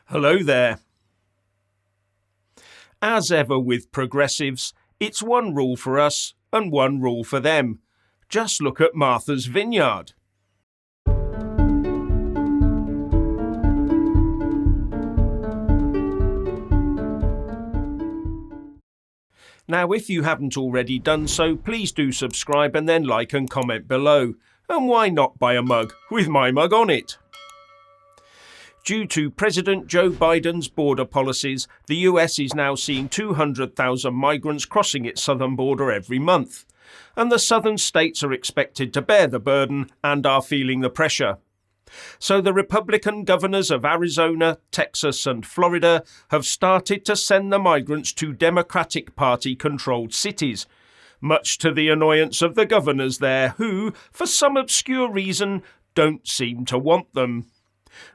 Hello there. As ever with progressives, it's one rule for us and one rule for them. Just look at Martha's Vineyard. Now, if you haven't already done so, please do subscribe and then like and comment below. And why not buy a mug with my mug on it? Due to President Joe Biden's border policies, the US is now seeing 200,000 migrants crossing its southern border every month. And the southern states are expected to bear the burden and are feeling the pressure. So the Republican governors of Arizona, Texas and Florida have started to send the migrants to Democratic Party-controlled cities, much to the annoyance of the governors there who, for some obscure reason, don't seem to want them.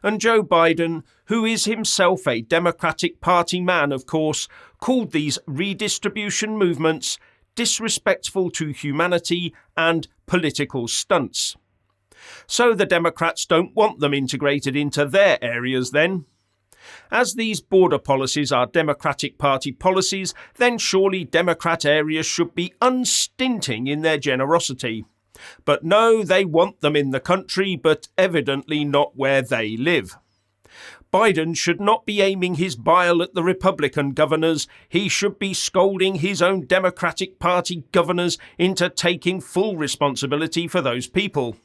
And Joe Biden, who is himself a Democratic Party man, of course, called these redistribution movements disrespectful to humanity and political stunts. So the Democrats don't want them integrated into their areas then. As these border policies are Democratic Party policies, then surely Democrat areas should be unstinting in their generosity. But no, they want them in the country, but evidently not where they live. Biden should not be aiming his bile at the Republican governors. He should be scolding his own Democratic Party governors into taking full responsibility for those people.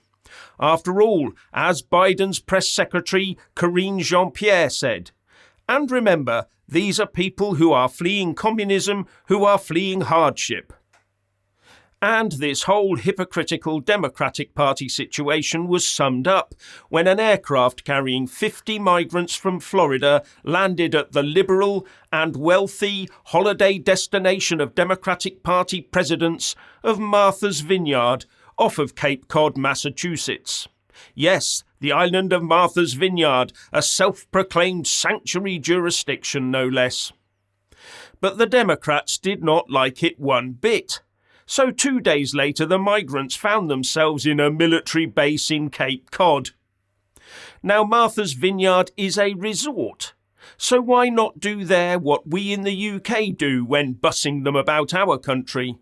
After all, as Biden's press secretary Karine Jean-Pierre said, and remember, these are people who are fleeing communism, who are fleeing hardship. And this whole hypocritical Democratic Party situation was summed up when an aircraft carrying 50 migrants from Florida landed at the liberal and wealthy holiday destination of Democratic Party presidents of Martha's Vineyard off of Cape Cod, Massachusetts. Yes, the island of Martha's Vineyard, a self-proclaimed sanctuary jurisdiction, no less. But the Democrats did not like it one bit. So 2 days later, the migrants found themselves in a military base in Cape Cod. Now, Martha's Vineyard is a resort, so why not do there what we in the UK do when bussing them about our country?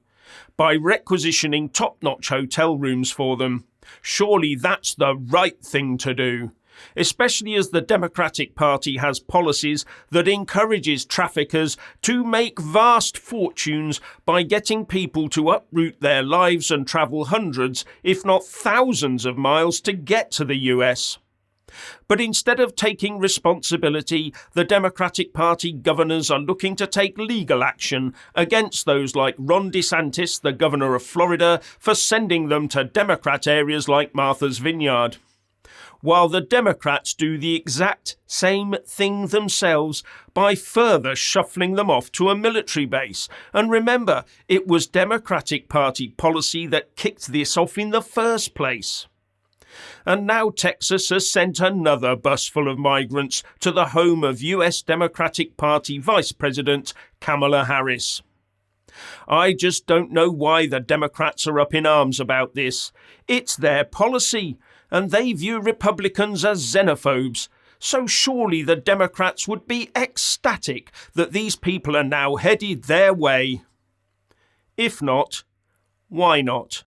By requisitioning top-notch hotel rooms for them. Surely that's the right thing to do, especially as the Democratic Party has policies that encourages traffickers to make vast fortunes by getting people to uproot their lives and travel hundreds, if not thousands of miles to get to the US. But instead of taking responsibility, the Democratic Party governors are looking to take legal action against those like Ron DeSantis, the governor of Florida, for sending them to Democrat areas like Martha's Vineyard. While the Democrats do the exact same thing themselves by further shuffling them off to a military base. And remember, it was Democratic Party policy that kicked this off in the first place. And now Texas has sent another bus full of migrants to the home of US Democratic Party Vice President Kamala Harris. I just don't know why the Democrats are up in arms about this. It's their policy, and they view Republicans as xenophobes. So surely the Democrats would be ecstatic that these people are now headed their way. If not, why not?